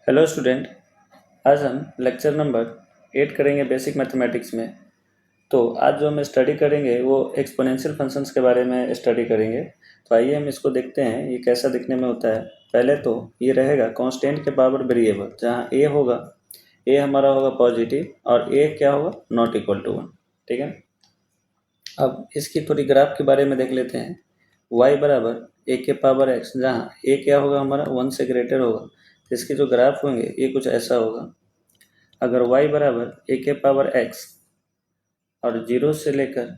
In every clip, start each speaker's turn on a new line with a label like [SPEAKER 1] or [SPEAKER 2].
[SPEAKER 1] Hello student. आज हम lecture number 8 करेंगे बेसिक मैथमेटिक्स में। तो आज जो हम स्टडी करेंगे वो एक्सपोनेंशियल फंक्शंस के बारे में स्टडी करेंगे। तो आइए हम इसको देखते हैं ये कैसा दिखने में होता है। पहले तो ये रहेगा कांस्टेंट के पावर वेरिएबल, जहाँ ए होगा, ए हमारा होगा पॉजिटिव और ए क्या होगा, नॉट इक्वल टू 1। ठीक है, अब इसकी थोड़ी ग्राफ के बारे में देख लेते हैं। y बराबर ए के पावर एक्स, जहाँ ए क्या होगा हमारा 1 से ग्रेटर होगा, तो इसके जो ग्राफ होंगे ये कुछ ऐसा होगा। अगर y बराबर ए के पावर एक्स और 0 से लेकर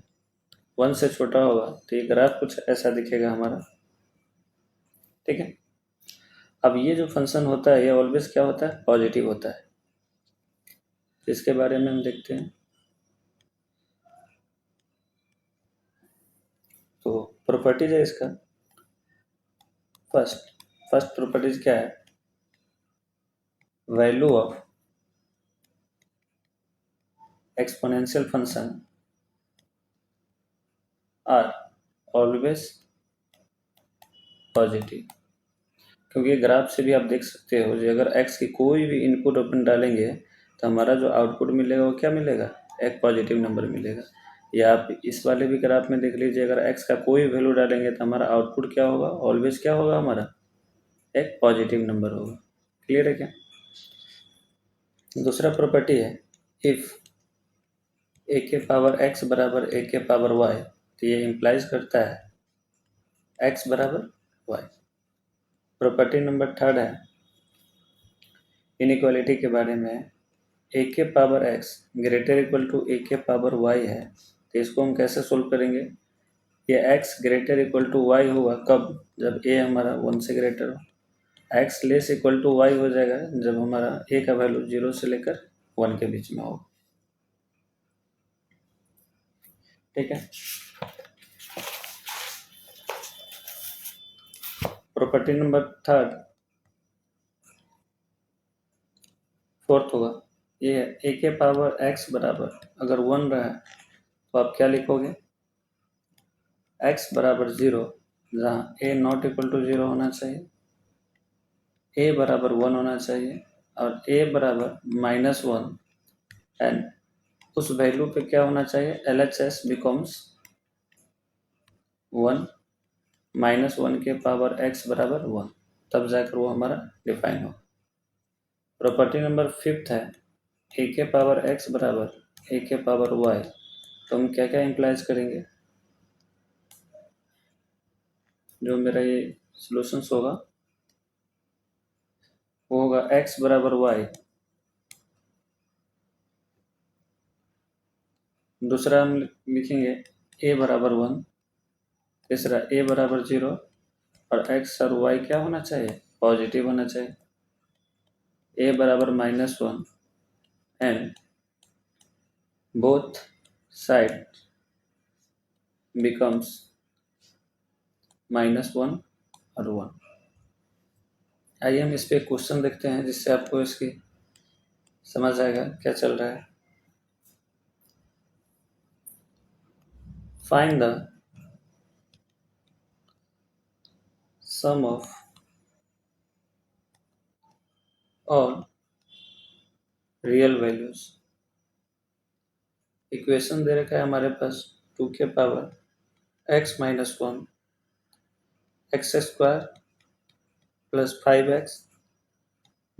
[SPEAKER 1] 1 से छोटा होगा तो ये ग्राफ कुछ ऐसा दिखेगा हमारा। ठीक है, अब ये जो फंक्शन होता है ये ऑलवेज क्या होता है, पॉजिटिव होता है। तो इसके बारे में हम देखते हैं। तो प्रॉपर्टीज है इसका, फर्स्ट प्रॉपर्टीज क्या है, value of exponential function are always positive. क्योंकि ग्राफ से भी आप देख सकते हो कि अगर x की कोई भी इनपुट अपन डालेंगे तो हमारा जो आउटपुट मिलेगा वो क्या मिलेगा, एक पॉजिटिव नंबर मिलेगा। या आप इस वाले भी ग्राफ में देख लीजिए, अगर x का कोई वैल्यू डालेंगे तो हमारा आउटपुट क्या होगा, ऑलवेज क्या होगा, हमारा एक पॉजिटिव नंबर होगा। क्लियर है क्या। दूसरा प्रॉपर्टी है इफ ए के पावर x बराबर ए के पावर y, तो ये इम्प्लाइज करता है x बराबर y। प्रॉपर्टी नंबर थर्ड है इनइक्वालिटी के बारे में, ए के power x greater equal to a के पावर y है, तो इसको हम कैसे सोल्व करेंगे। ये x greater equal to y होगा कब, जब a हमारा 1 से ग्रेटर हो। x less equal to y हो जाएगा जब हमारा a का वैल्यू 0 से लेकर 1 के बीच में हो। ठीक है, प्रॉपर्टी नंबर फोर्थ होगा, ये है ए के पावर x बराबर अगर 1 रहा है तो आप क्या लिखोगे, x बराबर 0, जहाँ a नॉट इक्वल टू 0 होना चाहिए, a बराबर 1 होना चाहिए और a बराबर -1, एंड उस वैल्यू पे क्या होना चाहिए, LHS बिकम्स 1 -1 के पावर x बराबर 1, तब जाकर वो हमारा डिफाइन हो। प्रॉपर्टी नंबर 5 है ए के पावर x बराबर ए के पावर y, तो हम क्या क्या इम्प्लाइज करेंगे। जो मेरा ये सॉल्यूशंस होगा वो होगा x बराबर y, दूसरा हम लिखेंगे a बराबर 1, तीसरा a बराबर 0 और x और y क्या होना चाहिए, पॉजिटिव होना चाहिए। a बराबर -1 एंड बोथ साइड बिकम्स -1 और 1। आइए हम इस पे क्वेश्चन देखते हैं जिससे आपको इसकी समझ आएगा क्या चल रहा है। Find the sum of all real values. Equation दे रखा है हमारे पास 2 के power x minus 1 x square plus 5x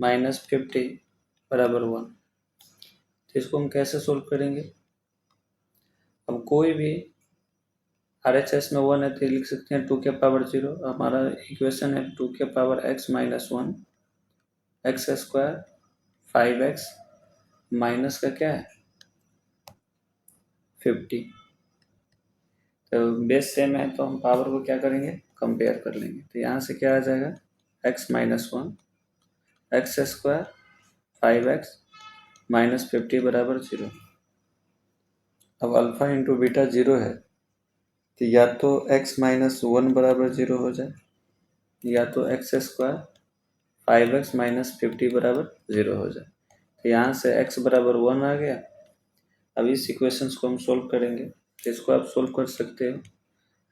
[SPEAKER 1] minus 50 बराबर 1। तो इसको हम कैसे सोल्व करेंगे। अब कोई भी RHS में 1 है तो लिख सकते हैं 2 के पावर 0। हमारा इक्वेशन है 2 के power x minus 1 x square 5x minus का क्या है 50। तो बेस सेम है तो हम पावर को क्या करेंगे, कंपेयर कर लेंगे। तो यहाँ से क्या आ जाएगा, x minus 1 x square 5x minus 50 बराबर 0। अब अल्फा इंटू बीटा 0 है तो या तो x माइनस 1 बराबर 0 हो जाए, या तो एक्स स्क्वायर 5x माइनस 50 बराबर 0 हो जाए। तो यहाँ से x बराबर 1 आ गया। अब इस इक्वेशंस को हम सोल्व करेंगे, तो इसको आप सोल्व कर सकते हो।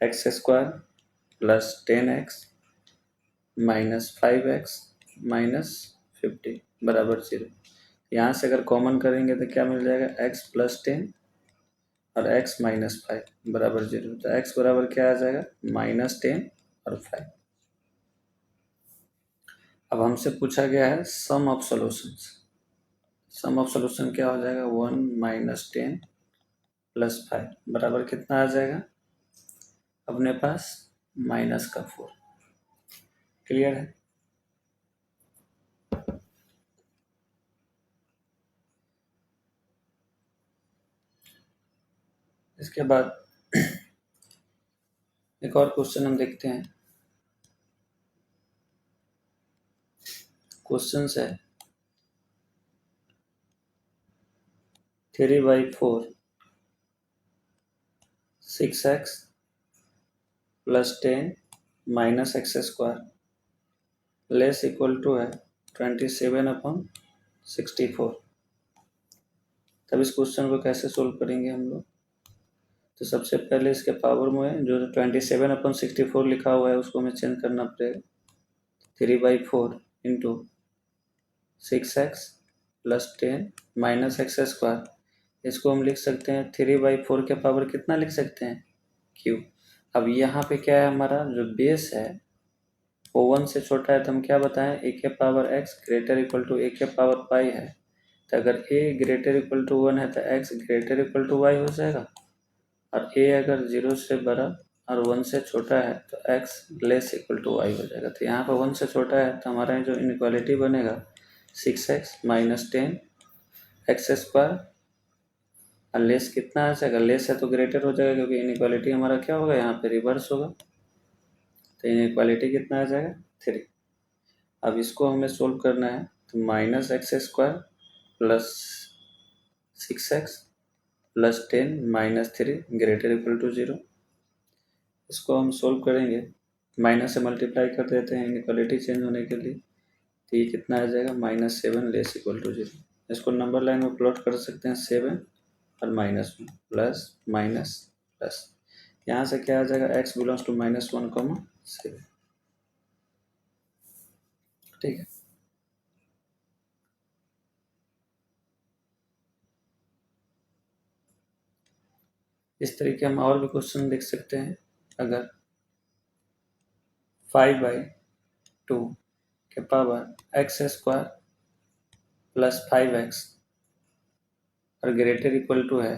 [SPEAKER 1] X square plus 10x minus 5x minus 50 बराबर 0। यहाँ से अगर कॉमन करेंगे तो क्या मिल जाएगा, x प्लस 10 और x माइनस 5 बराबर 0। तो x बराबर क्या आ जाएगा, -10 और 5। अब हमसे पूछा गया है sum of solutions. Sum of solution क्या हो जाएगा, 1 माइनस 10 प्लस 5 बराबर कितना आ जाएगा अपने पास, -4। क्लियर है। इसके बाद एक और क्वेश्चन हम देखते हैं। क्वेश्चन है 3/4 6x plus 10 minus x square less equal to है 27/64। तब इस क्वेश्चन को कैसे सोल्व करेंगे हम लोग। तो सबसे पहले इसके पावर में जो 27/64 लिखा हुआ है उसको हमें चेंज करना पड़ेगा। 3/4 into 6x plus 10 minus x square, इसको हम लिख सकते हैं 3/4 के पावर कितना लिख सकते हैं, क्यू। अब यहाँ पे क्या है, हमारा जो बेस है वो 1 से छोटा है, तो हम क्या बताएं, a के power x greater equal to a के पावर पाई है। तो अगर a ग्रेटर इक्वल टू 1 है तो x greater equal to y हो जाएगा, और a अगर 0 से बड़ा और 1 से छोटा है तो x less equal to y हो जाएगा। तो यहाँ पर 1 से छोटा है तो हमारा जो इनइक्वालिटी बनेगा 6x माइनस 10 एक्स स्क्वायर, और लेस कितना आ जाएगा, लेस है तो ग्रेटर हो जाएगा क्योंकि इनइक्वालिटी हमारा क्या होगा, यहाँ पे रिवर्स होगा। तो इनइक्वालिटी कितना आ जाएगा, 3। अब इसको हमें सोल्व करना है, तो minus x square plus 6x plus 10 minus 3 greater equal to 0। इसको हम सोल्व करेंगे, माइनस से मल्टीप्लाई कर देते हैं इनइक्वालिटी चेंज होने के लिए। तो ये कितना आ जाएगा, -7 लेस इक्वल टू 0। इसको नंबर लाइन में प्लॉट कर सकते हैं, 7 और -1 प्लस माइनस प्लस, यहाँ से क्या आ जाएगा, x बिलोंग्स टू -1, 7। ठीक है। इस तरीके हम और भी क्वेश्चन देख सकते हैं। अगर 5/2 के power x square plus 5x और ग्रेटर इक्वल टू है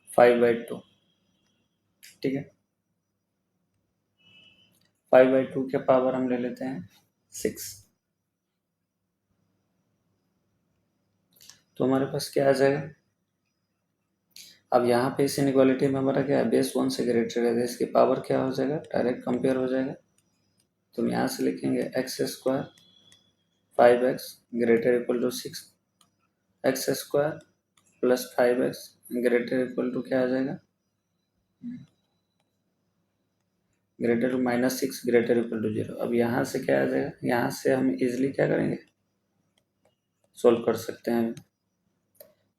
[SPEAKER 1] 5/2, ठीक है। 5/2 के पावर हम ले लेते हैं 6, तो हमारे पास क्या आ जाएगा। अब यहाँ पे इस इनइक्वालिटी में हमारा क्या है, बेस 1 से ग्रेटर है, इसकी पावर क्या हो जाएगा, डायरेक्ट कंपेयर हो जाएगा। तो हम यहाँ से लिखेंगे x square 5x greater equal to 6, x square plus 5x greater equal to क्या आ जाएगा, greater to -6 greater equal to 0। अब यहाँ से क्या आ जाएगा, यहाँ से हम इजिली क्या करेंगे, सोल्व कर सकते हैं।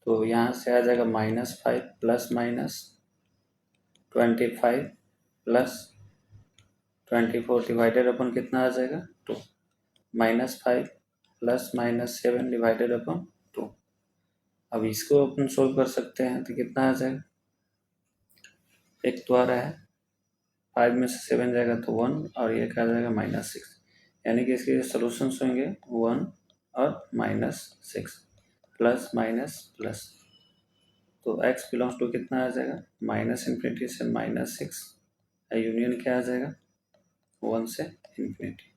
[SPEAKER 1] तो यहाँ से आ जाएगा -5 प्लस -25 प्लस 24 डिवाइडेड अपन कितना आ जाएगा, 2। -5 प्लस -7 डिवाइडेड अपन 2। अब इसको अपन सोल्व कर सकते हैं तो कितना आ जाएगा, एक तो आ रहा है 5 में से 7 जाएगा तो 1, और ये क्या आ जाएगा -6, यानी कि इसके सोल्यूशंस होंगे 1 और -6 प्लस माइनस प्लस। तो x बिलोंग्स टू कितना आ जाएगा, -∞ से -6, यूनियन क्या आ जाएगा, 1 से इन्फिनिटी,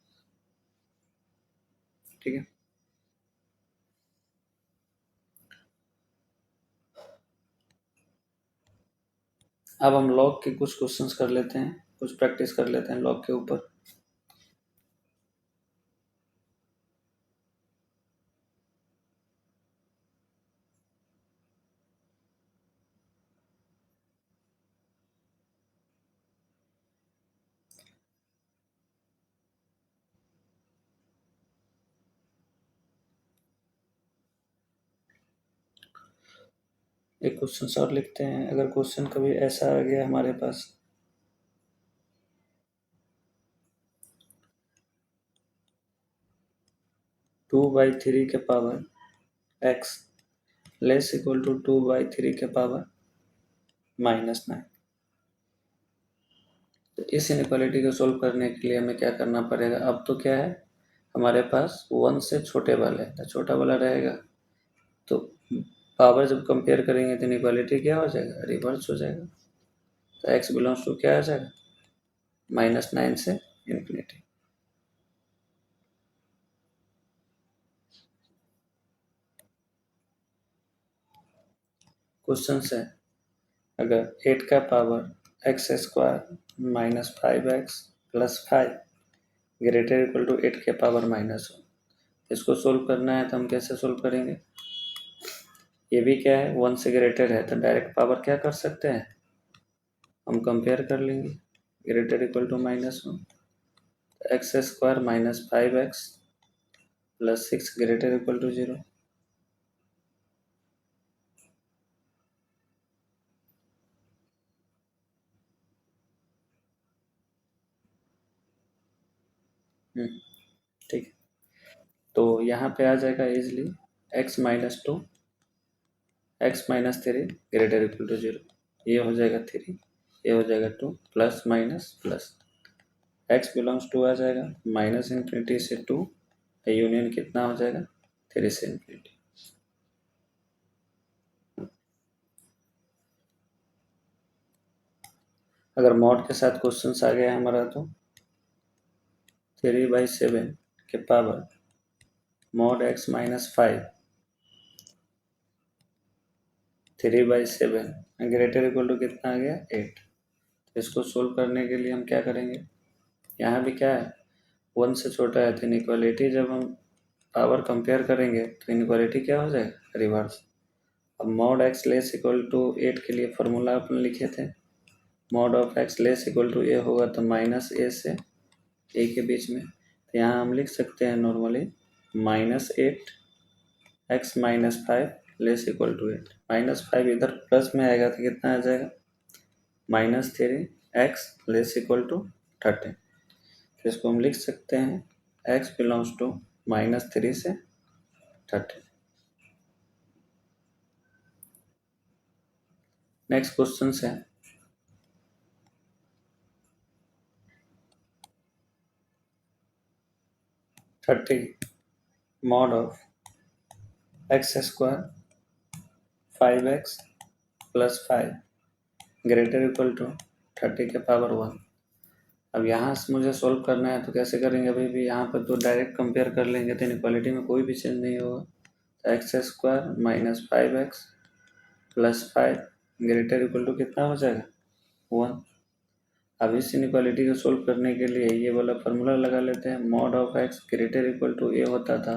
[SPEAKER 1] ठीक है। अब हम लॉग के कुछ क्वेश्चंस कर लेते हैं, कुछ प्रैक्टिस कर लेते हैं लॉग के ऊपर। एक क्वेश्चन और लिखते हैं। अगर क्वेश्चन कभी ऐसा आ गया हमारे पास 2/3 के power x less equal to 2/3 के पावर -9। तो इस इनइक्वालिटी को सोल्व करने के लिए हमें क्या करना पड़ेगा? अब तो क्या है, हमारे पास 1 से छोटे वाले हैं, तो छोटा वाला रहेगा, तो पावर जब कंपेयर करेंगे तो इनइक्वालिटी क्या हो जाएगा? रिवर्स हो जाएगा। तो x बिलोंग्स टू क्या आ जाएगा? -9 से इन्फिनिटी। क्वेश्चन है, अगर 8 का power x² - 5x + 5 greater equal to 8 के पावर -1, इसको सोल्व करना है तो हम कैसे सोल्व करेंगे? ये भी क्या है, 1 से ग्रेटर है, तो डायरेक्ट पावर क्या कर सकते हैं, हम कंपेयर कर लेंगे। Greater equal to -1, x² - 5x + 6 greater equal to 0। ठीक है, तो यहाँ पे आ जाएगा easily x - 2 x - 3 greater equal to 0। ये हो जाएगा 3, ये हो जाएगा 2, plus minus plus, x belongs to आ जाएगा -∞ से 2, यूनियन कितना हो जाएगा? 3 से इन्फिनिटी। अगर मॉड के साथ क्वेश्चन आ गया हमारा तो 3/7 के power mod x - 5 3/7 greater equal to कितना आ गया? 8। इसको सोल्व करने के लिए हम क्या करेंगे? यहाँ भी क्या है, 1 से छोटा है, तो इनइक्वालिटी जब हम पावर कंपेयर करेंगे तो इनइक्वालिटी क्या हो जाएगा? रिवर्स। अब mod x less equal to 8 के लिए फॉर्मूला अपन लिखे थे, mod of x less equal to a होगा तो -a से a के बीच में, तो यहाँ हम लिख सकते हैं normally -8 x - 5 less equal to 8। -5 इधर प्लस में आएगा तो कितना आ जाएगा? -3 x लेस इक्वल टू 13। तो इसको हम लिख सकते हैं x बिलोंग्स टू -3 से 13। नेक्स्ट क्वेश्चन है, mod of x² 5x + 5 greater equal to 30 के पावर 1। अब यहाँ से मुझे सोल्व करना है तो कैसे करेंगे? अभी भी यहाँ पर तो डायरेक्ट कंपेयर कर लेंगे तो इनइक्वालिटी में कोई भी चेंज नहीं होगा। तो x² - 5x + 5 greater equal to कितना हो जाएगा? 1। अब इस इनइक्वालिटी को सोल्व करने के लिए ये वाला फार्मूला लगा लेते हैं, mod of x greater equal to a होता था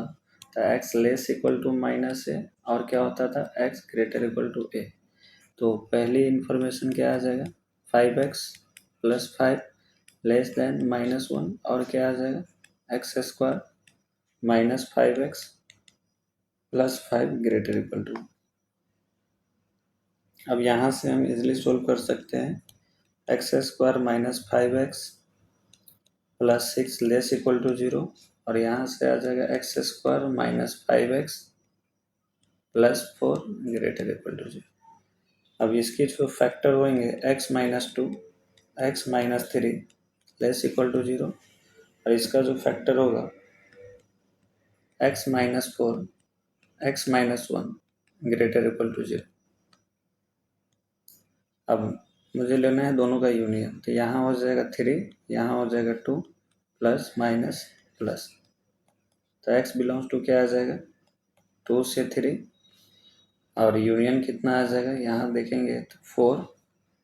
[SPEAKER 1] तो x less equal to -a, और क्या होता था? x greater equal to a। तो पहली इंफॉर्मेशन क्या आ जाएगा? 5x + 5 लेस देन -1, और क्या आ जाएगा? x² - 5x + 5 greater equal to. अब यहाँ से हम इजिली सोल्व कर सकते हैं, x² - 5x + 6 less equal to 0, और यहाँ से आ जाएगा x² - 5x + 4 greater equal to 0। अब इसके जो फैक्टर होंगे x - 2 x - 3 less equal to 0, और इसका जो फैक्टर होगा x - 4 x - 1 greater equal to 0। अब मुझे लेना है दोनों का यूनियन, तो यहाँ हो जाएगा 3, यहाँ हो जाएगा 2, प्लस माइनस प्लस, तो x बिलोंग्स टू क्या आ जाएगा? 2 से 3, और यूनियन कितना आ जाएगा? यहाँ देखेंगे तो 4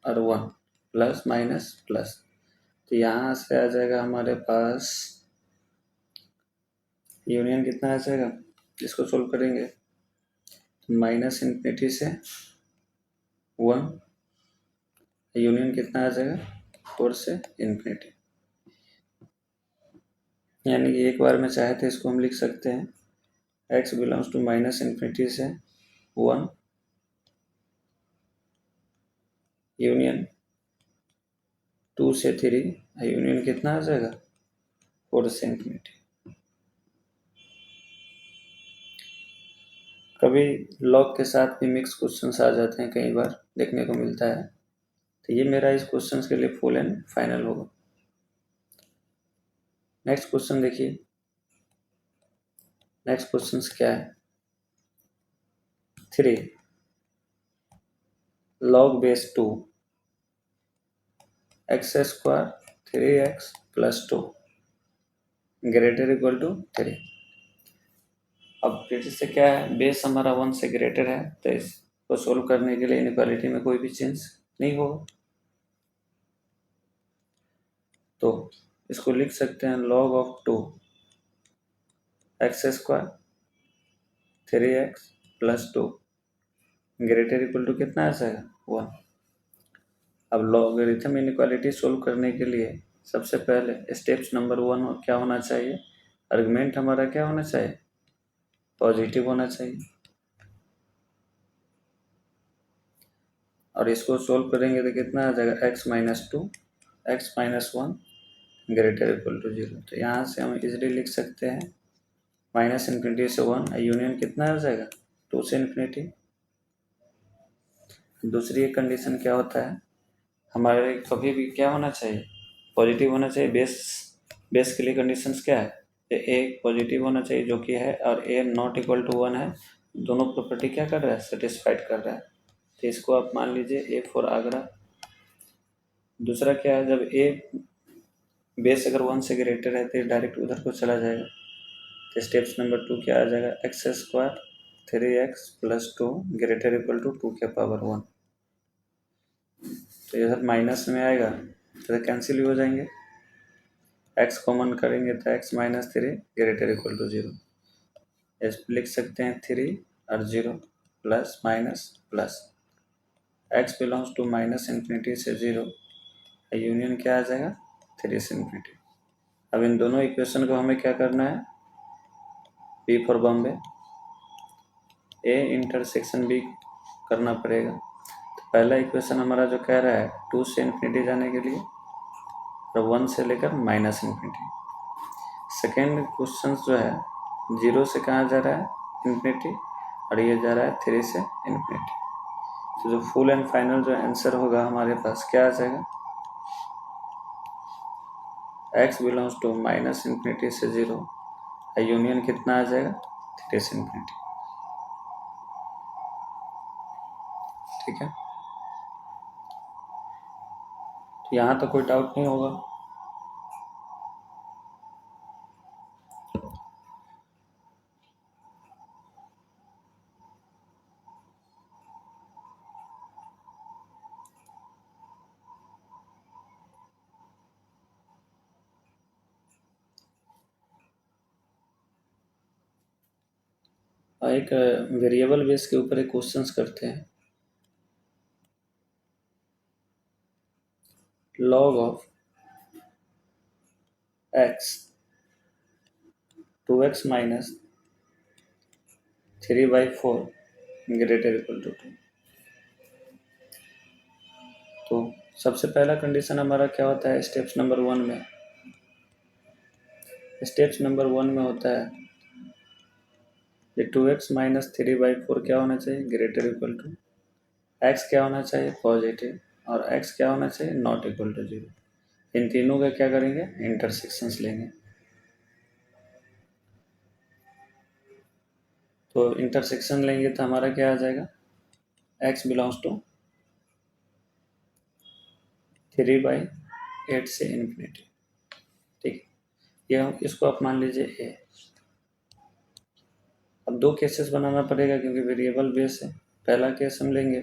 [SPEAKER 1] और 1, प्लस माइनस प्लस, तो यहाँ से आ जाएगा हमारे पास यूनियन कितना आ जाएगा? इसको सोल्व करेंगे -∞ से 1, यूनियन कितना आ जाएगा? 4 से इन्फिनिटी। यानी कि एक बार में चाहे तो इसको हम लिख सकते हैं x बिलोंग्स टू -∞ से 1 यूनियन 2 से 3, यूनियन कितना आ जाएगा? 4 से इन्फिनिटी। कभी लॉग के साथ भी मिक्स क्वेश्चंस आ जाते हैं, कई बार देखने को मिलता है। तो ये मेरा इस क्वेश्चन के लिए फुल एंड फाइनल होगा। नेक्स्ट क्वेश्चन देखिए। नेक्स्ट क्वेश्चन क्या है? 3 log base 2 x square 3x plus 2 greater equal to 3। अब फिर से क्या है, बेस हमारा 1 से ग्रेटर है, तो इसको सोल्व करने के लिए इनइक्वालिटी में कोई भी चेंज नहीं होगा। तो इसको लिख सकते हैं log of 2 x square 3x plus 2 greater equal to कितना आ जाएगा 1। अब लॉगरिथम इनइक्वालिटी सोल्व करने के लिए सबसे पहले स्टेप्स नंबर 1 क्या होना चाहिए? आर्गुमेंट हमारा क्या होना चाहिए? पॉजिटिव होना चाहिए। और इसको सोल्व करेंगे तो कितना आ जाएगा x minus 2 x minus 1 greater equal to 0। तो यहाँ से हम इजीली लिख सकते हैं माइनस इन्फिनिटी से 1 यूनियन कितना आ जाएगा 2 से इन्फिनिटी। दूसरी एक कंडीशन क्या होता है, हमारे कभी भी क्या होना चाहिए? पॉजिटिव होना चाहिए। बेस के लिए कंडीशंस क्या है? ए पॉजिटिव होना चाहिए जो कि है, और ए नॉट इक्वल टू 1 है। दोनों प्रॉपर्टी क्या कर रहा है? सेटिस्फाइड कर रहा है। तो इसको आप मान लीजिए ए फॉर आगरा। दूसरा क्या है, जब ए बेस अगर 1 से ग्रेटर है तो डायरेक्ट उधर को चला जाएगा। तो स्टेप्स नंबर 2 क्या आ जाएगा? X square 3x plus 2 greater equal to 2 के पावर 1। तो इधर माइनस में आएगा तो कैंसिल ही हो जाएंगे। x कॉमन करेंगे तो x minus 3 greater equal to 0। इस लिख सकते हैं 3 और 0 plus minus plus x belongs to minus infinity से 0, यूनियन क्या आ जाएगा 3 से इन्फिनिटी। अब इन दोनों इक्वेशन को हमें क्या करना है? B for Bombay, A intersection B करना पड़ेगा। तो पहला इक्वेशन हमारा जो कह रहा है 2 से इन्फिनिटी जाने के लिए और 1 से लेकर माइनस इन्फिनिटी। सेकेंड क्वेश्चन जो है 0 से कहाँ जा रहा है? इन्फिनिटी, और ये जा रहा है 3 से इन्फिनिटी। तो जो फुल एंड फाइनल जो आंसर होगा हमारे पास क्या आ जाएगा? x belongs to minus infinity से 0, यूनियन कितना आ जाएगा 3 से इन्फिनिटी। ठीक है, तो यहाँ तो कोई डाउट नहीं होगा। एक वेरिएबल बेस के ऊपर एक क्वेश्चंस करते हैं। log of x 2x minus 3/4 greater equal to 2। तो सबसे पहला कंडीशन हमारा क्या होता है? स्टेप्स नंबर 1 में, स्टेप्स नंबर 1 में होता है ये 2x माइनस 3/4 क्या होना चाहिए? ग्रेटर इक्वल टू x क्या होना चाहिए? पॉजिटिव, और x क्या होना चाहिए? Not equal to 0। इन तीनों का क्या करेंगे? इंटरसेक्शंस लेंगे। तो इंटरसेक्शन लेंगे तो हमारा क्या आ जाएगा? x बिलोंग्स टू 3/8 से इन्फिनिटी। ठीक है, ये हम इसको आप मान लीजिए a। अब दो केसेस बनाना पड़ेगा क्योंकि वेरिएबल बेस है। पहला केस हम लेंगे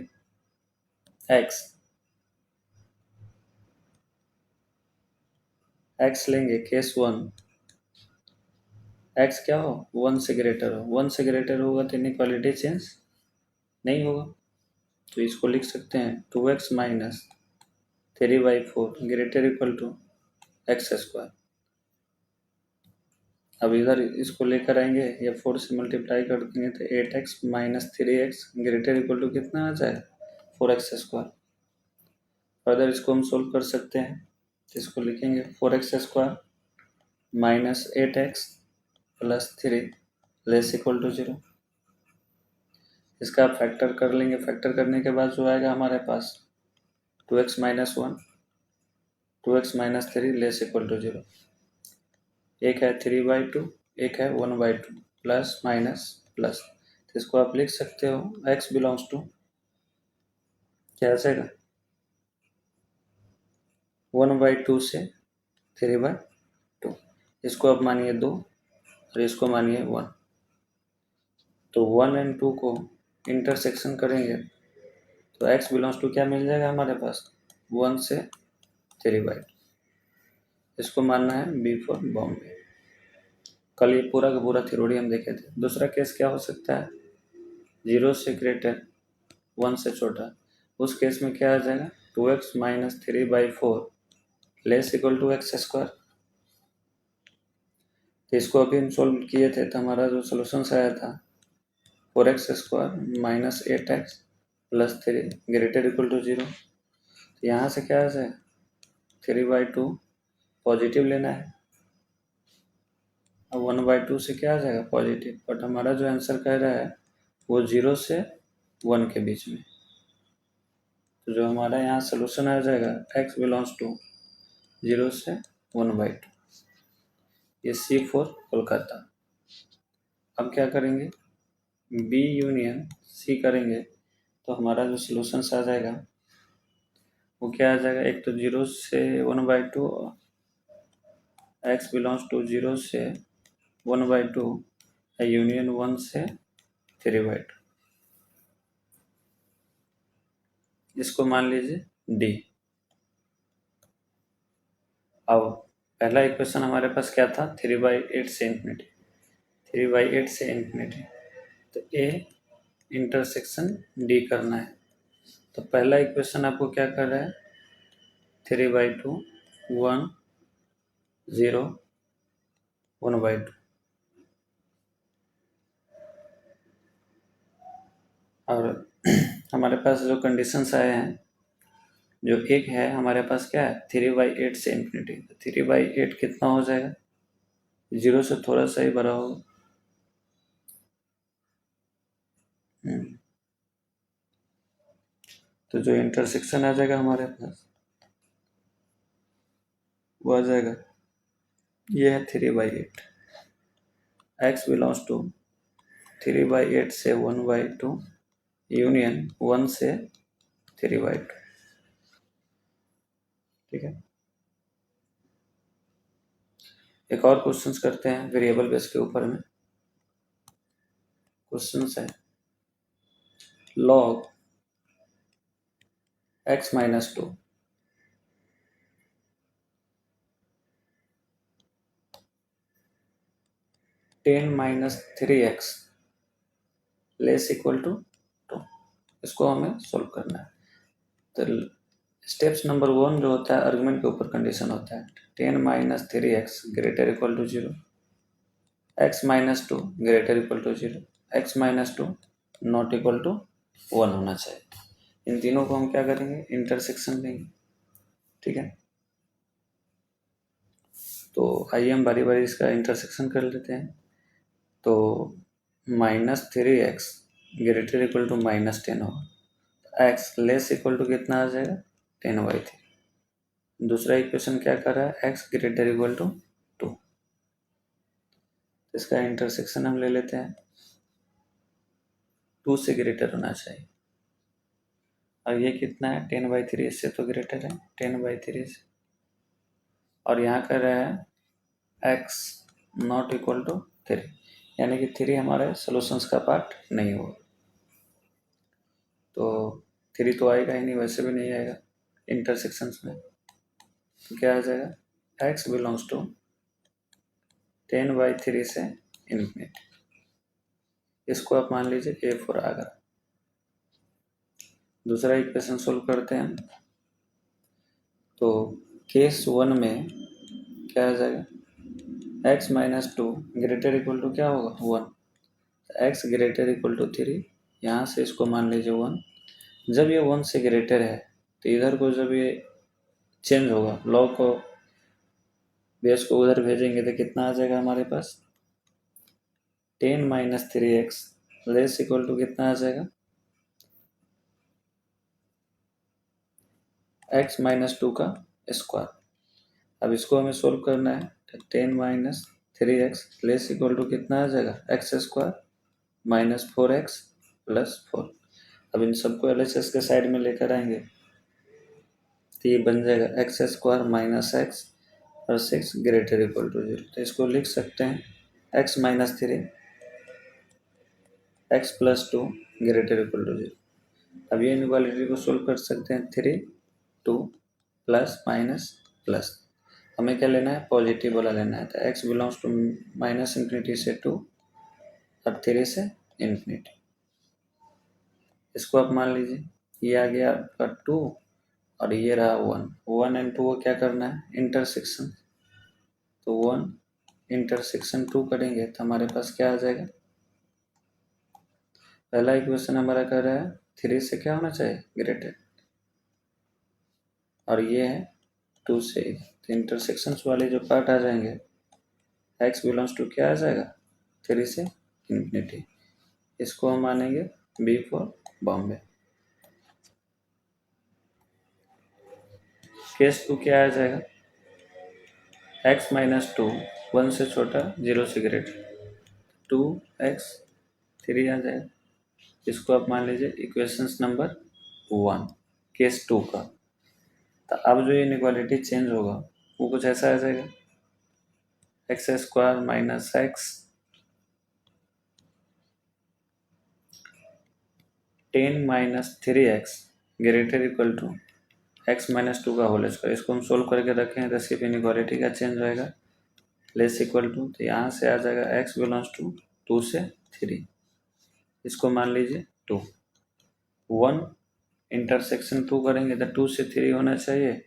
[SPEAKER 1] x लेंगे केस 1। x क्या हो? 1 से ग्रेटर हो। 1 से ग्रेटर होगा तो इनइक्वालिटी चेंज नहीं होगा। तो इसको लिख सकते हैं 2x minus 3/4 greater equal to x square. अब इधर इसको लेकर आएंगे, या 4 से मल्टीप्लाई कर देंगे तो 8x minus 3x greater equal to कितना आ जाएगा? 4x square. फर्दर इसको हम सोल्व कर सकते हैं, तो इसको लिखेंगे 4x square minus 8x plus 3 less equal to 0। इसका आप फैक्टर कर लेंगे। फैक्टर करने के बाद जो आएगा हमारे पास 2x minus 1, 2x minus 3 less equal to 0। एक है 3/2, एक है 1/2, प्लस माइनस प्लस। तो इसको आप लिख सकते हो x बिलोंग्स टू क्या आ जाएगा 1/2 से 3/2। इसको आप मानिए 2 और इसको मानिए 1। तो 1 एंड 2 को इंटरसेक्शन करेंगे तो x बिलोंग्स टू क्या मिल जाएगा हमारे पास 1 से 3/2। इसको मानना है B फॉर बॉम्बे। कल ये पूरा का पूरा थ्योरी हम देखे थे। दूसरा केस क्या हो सकता है 0 से ग्रेटर 1 से छोटा। उस केस में क्या आ जाएगा 2x minus 3/4 less equal to x square. तो इसको अभी हम सोल्व किए थे तो हमारा जो सोल्यूशन आया था 4x square minus 8x plus 3 greater equal to 0। तो यहाँ से क्या आ जाएगा 3/2 पॉजिटिव लेना है। अब 1/2 से क्या आ जाएगा पॉजिटिव, बट हमारा जो आंसर कह रहा है वो 0 से 1 के बीच में। तो जो हमारा यहाँ सोल्यूशन आ जाएगा x बिलोंग्स टू 0 से 1/2। ये C फॉर कोलकाता। अब क्या करेंगे B यूनियन C करेंगे तो हमारा जो सोल्यूशन आ जाएगा वो क्या आ जाएगा, एक तो 0 से 1/2, x बिलोंग्स टू 0 से 1/2 यूनियन 1 से 3/2। इसको मान लीजिए D। अब पहला इक्वेशन हमारे पास क्या था 3/8 से इंफिनिटी, 3/8 से इंफिनिटी। तो A इंटरसेक्शन D करना है। तो पहला इक्वेशन आपको क्या कर रहा है 3/2 1 0 1/2। और हमारे पास जो कंडीशंस आए हैं, जो एक है हमारे पास क्या है 3/8 से इंफिनिटी। 3/8 कितना हो जाएगा 0 से थोड़ा सा ही बड़ा होगा। तो जो इंटरसेक्शन आ जाएगा हमारे पास वो आ जाएगा ये है 3/8। x बिलोंग्स टू 3/8 से 1/2 यूनियन 1 से 3/2। ठीक है, एक और क्वेश्चंस करते हैं वेरिएबल बेस के ऊपर में। क्वेश्चंस है log x minus 2 10 minus 3x less equal to 2। इसको हमें सोल्व करना है। तो स्टेप्स नंबर 1 जो होता है आर्गुमेंट के ऊपर कंडीशन होता है 10 minus 3x greater equal to 0, x minus 2 greater equal to 0, x minus 2 not equal to 1 होना चाहिए। इन तीनों को हम क्या करेंगे इंटरसेक्शन लेंगे। ठीक है, तो आइए हम बारी बारी इसका इंटरसेक्शन कर लेते हैं। तो -3x ग्रेटर इक्वल टू -10 होगा। x लेस इक्वल टू कितना आ जाएगा 10/3। दूसरा इक्वेशन क्या कर रहा है x ग्रेटर इक्वल टू 2। इसका इंटरसेक्शन हम ले लेते हैं 2 से ग्रेटर होना चाहिए। और ये कितना है 10/3, इससे तो ग्रेटर है 10/3 से। और यहाँ कर रहा है x नॉट इक्वल टू 3, यानी कि 3 हमारे सोल्यूशंस का पार्ट नहीं होगा। तो 3 तो आएगा ही नहीं, वैसे भी नहीं आएगा इंटरसेक्शंस में। तो क्या आ जाएगा x बिलोंग्स टू 10/3 से इन्फिनिटी। इसको आप मान लीजिए A फॉर आगरा। दूसरा इक्वेशन सोल्व करते हैं। तो केस 1 में क्या आ जाएगा x minus 2 greater equal to क्या होगा 1, x ग्रेटर इक्वल टू 3। यहाँ से इसको मान लीजिए 1। जब ये 1 से ग्रेटर है तो इधर को जब ये चेंज होगा लॉग को बेस को उधर भेजेंगे तो कितना आ जाएगा हमारे पास 10 minus 3x less equal to कितना आ जाएगा, x माइनस 2 का स्क्वायर। अब इसको हमें सोल्व करना है, तो 10 minus 3x less equal to कितना आ जाएगा, x square minus 4x plus 4। अब इन सबको LHS के साइड में लेकर आएंगे तो ये बन जाएगा एक्स स्क्वायर माइनस एक्स और 6 ग्रेटर इक्वल टू 0। तो इसको लिख सकते हैं x minus 3 x plus 2 greater equal to 0। अब ये इनइक्वालिटी को सोल्व कर सकते हैं, 3 2 प्लस माइनस प्लस, हमें क्या लेना है, पॉजिटिव वाला लेना है। तो x belongs to minus infinity से 2 और 3 से इंफिनिटी। इसको आप मान लीजिए, ये आ गया आपका 2 और ये रहा 1। 1 एंड 2 को क्या करना है, इंटरसेक्शन। तो 1 इंटरसेक्शन 2 करेंगे तो हमारे पास क्या आ जाएगा, पहला इक्वेशन हमारा कह रहा है 3 से क्या होना चाहिए, ग्रेटर, और ये है 2 से। तो इंटरसेक्शन वाले जो पार्ट आ जाएंगे, x बिलोंग्स टू क्या आ जाएगा, 3 से इंफिनिटी। इसको हम मानेंगे B फॉर बॉम्बे। केस 2 क्या आ जाएगा, x माइनस 2 1 से छोटा 0 से ग्रेटर, 2x 3 आ जाएगा। इसको आप मान लीजिए इक्वेशंस नंबर 1 केस 2 का। तो अब जो ये इनइक्वालिटी चेंज होगा वो कुछ ऐसा आ जाएगा, x square minus x 10 minus 3x greater equal to x minus 2 का होल स्क्वायर। इसको हम सोल्व करके रखें तो सिर्फ इनइक्वालिटी का चेंज होएगा, लेस इक्वल टू, तो यहाँ से आ जाएगा x बिलोंग्स टू 2 से 3। इसको मान लीजिए 2, 1 इंटरसेक्शन 2 करेंगे तो 2 से 3 होना चाहिए,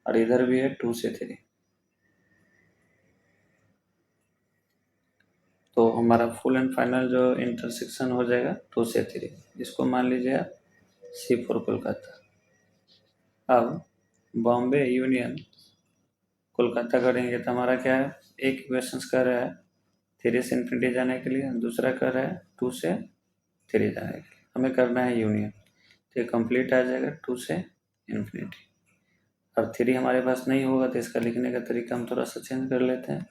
[SPEAKER 1] और इधर भी है 2 से 3। तो हमारा फुल एंड फाइनल जो इंटरसेक्शन हो जाएगा 2 से 3। इसको मान लीजिए आप C फॉर कोलकाता। अब बॉम्बे यूनियन कोलकाता करेंगे तो हमारा क्या है, एक इक्वेशन कर रहा है 3 से इन्फिनिटी जाने के लिए, दूसरा कर रहा है 2 से 3 जाने के लिए। हमें करना है यूनियन, तो ये कंप्लीट आ जाएगा 2 से इन्फिनिटी। और 3 हमारे पास नहीं होगा तो इसका लिखने का तरीका हम थोड़ा सा चेंज कर लेते हैं,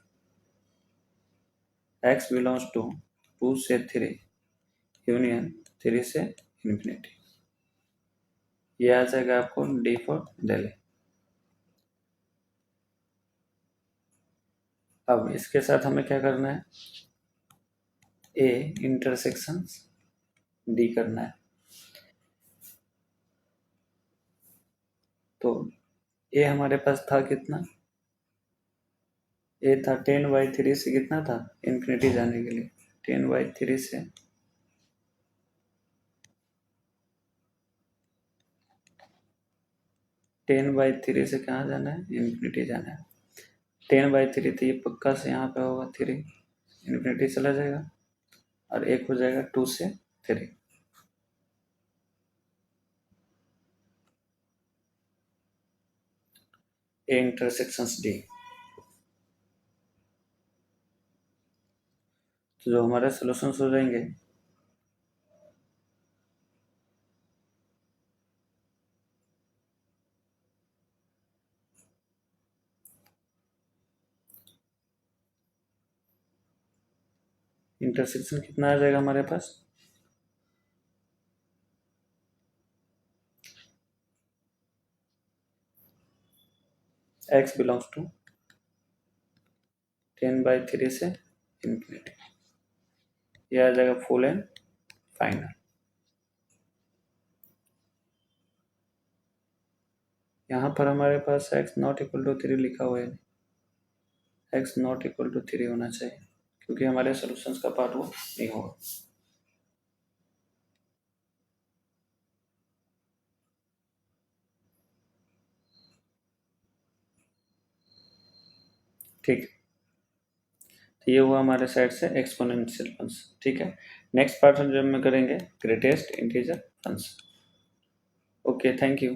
[SPEAKER 1] x बिलोंग्स टू 2 से 3 यूनियन 3 से इन्फिनिटी। ये आ जाएगा आपको D फॉर दिल्ली। अब इसके साथ हमें क्या करना है, A इंटरसेक्शन D करना है। तो A हमारे पास था कितना, A था 10/3 से कितना था, इन्फिनिटी जाने के लिए 10/3 से 10/3 से कहाँ जाना है, इन्फिनिटी जाना है। 10/3 तो ये पक्का से यहाँ पे होगा 3, इन्फिनिटी चला जाएगा, और एक हो जाएगा 2 से 3। A intersections D। तो जो हमारे सोल्यूशंस हो जाएंगे, इंटरसेक्शन कितना आ जाएगा हमारे पास, x बिलोंग्स टू 10/3 से इन्फिनिटी। ये आ जाएगा फुल एंड फाइनल। यहाँ पर हमारे पास x नॉट इक्वल टू 3 लिखा हुआ है, x नॉट इक्वल टू 3 होना चाहिए, क्योंकि हमारे सॉल्यूशंस का पार्ट वो नहीं होगा। ठीक, तो ये हुआ हमारे साइड से एक्सपोनेंशियल फंक्शन। ठीक है, नेक्स्ट पार्ट जो हम करेंगे greatest integer function. Okay, thank you.